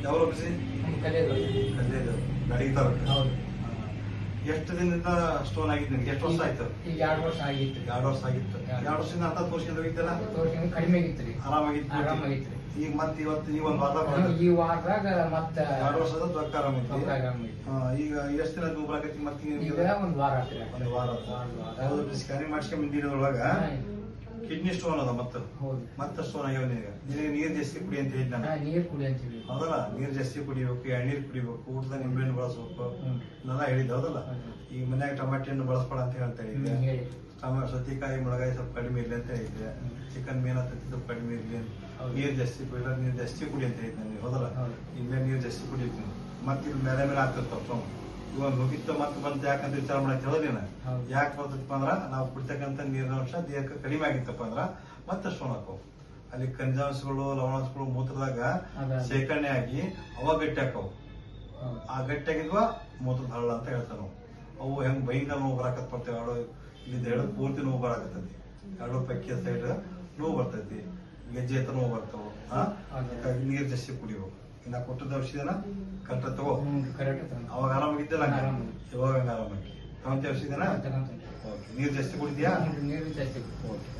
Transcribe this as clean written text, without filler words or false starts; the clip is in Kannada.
ಯಾವ ಬಿಸಿ ಕಲಿಯೋದು ಗಾಡಿ ತರಕ ಹೌದು. ಎಷ್ಟು ದಿನದಿಂದ ಸ್ಟೋನ್ ಆಗಿತ್ತು ನಿಮ್ಗೆ? ಎಷ್ಟು ವರ್ಷ ಆಯ್ತು? ಈಗ 2 ವರ್ಷ ಆಗಿತ್ತು. 2 ವರ್ಷ ಆಗಿತ್ತು. 2 ವರ್ಷದಿಂದ ಅಂತ ತೋರ್ಸ್ಕೊಂಡು ಹೋಗಿದ್ದಲ್ಲ? ತೋರ್ಸ್ಕೊಂಡು ಕಡಿಮೆ ಆಗಿತ್ತು ರೀ. ಆರಾಮಾಗಿತ್ತು. ಆರಾಮಾಗಿತ್ತು. ಈಗ ಮತ್ತೆ ಇವತ್ತು ಈ ಒಂದು ವಾರ ಈ ವಾರದಾಗ ಮತ್ತೆ 2 ವರ್ಷದ ದೊಡ್ಡ ಆರಾಮೈತಿ. ಈಗ ಎಷ್ಟು ದಿನ ದೂರ ಆಗೈತಿ ಮತ್ತೆ ಈಗ 1 ವಾರ ಆತ್ರಿ. 1 ವಾರ ಸ್ಕ್ಯಾನಿಂಗ್ ಮಾಡ್ಸ್ಕೊಂಡ್ ಬಂದಿರೋದ್ರೊಳಗ ಕಿಡ್ನಿ ಸ್ಟೋನ್ ಅದ ಮತ್ತೆ ಸ್ಟೋನ್ ಆಗ್ಯಾವ. ನಿನಗೆ ನೀರ್ ಜಾಸ್ತಿ ಕುಡಿ ಅಂತ ಹೇಳಿದ್ ನಾನು. ನೀರ್ ಕುಡಿ ಅಂತ ಹೇಳಿ ಹೌದಲ್ಲ? ನೀರ್ ಜಾಸ್ತಿ ಕುಡಿಬೇಕು, ಎಣ್ಣೀರ್ ಕುಡಿಬೇಕು, ಊಟದ ನಿಂಬೆಹಣ್ಣು ಬಳಸ್ಬೇಕು ಎಲ್ಲ ಹೇಳಿದ್ದೆ. ಹೌದಲ್ಲ? ಈಗ ಮನ್ಯಾಗ ಟಮಾಟೆ ಹಣ್ಣು ಬಳಸ್ಬೇಡ ಅಂತ ಹೇಳ್ತಾ ಇದ್ದೆ. ಸೌತೆಕಾಯಿ ಮುಳಗಾಯಿ ಸ್ವಲ್ಪ ಕಡಿಮೆ ಇರ್ಲಿ ಅಂತ ಹೇಳಿದ್ದೆ. ಚಿಕನ್ ಮೀನ ತತ್ತಿ ಸ್ವಲ್ಪ ಕಡಿಮೆ ಇರ್ಲಿ, ನೀರ್ ಜಾಸ್ತಿ ಕುಡಿ, ನೀರ್ ಜಾಸ್ತಿ ಕುಡಿ ಅಂತ ಹೇಳಿದ್ದೆ ನಾನು. ಹೌದಲ್ಲ? ಇಲ್ಲೇ ನೀರ್ ಜಾಸ್ತಿ ಕುಡಿತೀನಿ. ಮತ್ತೆ ಇಲ್ಲಿ ಮೇಲೆ ಮೇಲೆ ಆಗ್ತಿರ್ತಾವ ಸ್ಟೋನ್. ಇವಾಗ ಮುಗಿತ್ತು ಮತ್ತೆ ಬಂತ ಯಾಕಂತ ವಿಚಾರ ಮಾಡಕ್ ಹೇಳೋದಿನ. ಯಾಕೆ ಬರ್ತಪ್ಪ ಅಂದ್ರ ನಾವು ಕುಡಿತಕ್ಕಂಥ ನೀರಿನ ಅಂಶ ದೇಹಕ್ಕೆ ಕಡಿಮೆ ಆಗಿತ್ತಪ್ಪ ಅಂದ್ರ ಮತ್ತೆ ಸ್ಟೋನ್ ಹಾಕವು. ಅಲ್ಲಿ ಖನಿಜಾಂಶಗಳು ಲವಣಾಂಶಗಳು ಮೂತ್ರದಾಗ ಶೇಖರಣೆ ಆಗಿ ಅವ ಗಟ್ಟಿ ಹಾಕವು. ಆ ಗಟ್ಟಿಯಾಗಿದ್ವ ಮೂತ್ರದ ಹಳ್ಳ ಅಂತ ಹೇಳ್ತಾವ ನಾವು. ಅವು ಹೆಂಗ್ ಭಯಂಕರ ನೋವು ಬರಾಕತ್ ಬರ್ತೇವೆ. ಇಲ್ಲಿ ಎರಡು ಪೂರ್ತಿ ನೋವು ಬರಾಕತ್ತೈತಿ. ಎರಡು ಪೈಕಿ ಸೈಡ್ ನೋವು ಬರ್ತೈತಿ, ಗೆಜ್ಜೆ ಹತ್ರ ನೋವು ಬರ್ತಾವ. ನೀರ್ ಜಾಸ್ತಿ ಕುಡಿಬೇಕು. ನಾ ಕೊಟ್ಟದ ಔಷಧಿನ ಕರೆಕ್ಟ್ ತಗೋ. ಅವಾಗ ಆರಾಮಾಗಿದ್ದಲ್ಲ, ಇವಾಗ ಆರಾಮಾಗಿ ತಗೊಂತ ಔಷಧಿನ. ನೀರ್ ಜಾಸ್ತಿ ಕುಡಿದ್ಯಾ? ನೀರು ಜಾಸ್ತಿ. ಓಕೆ.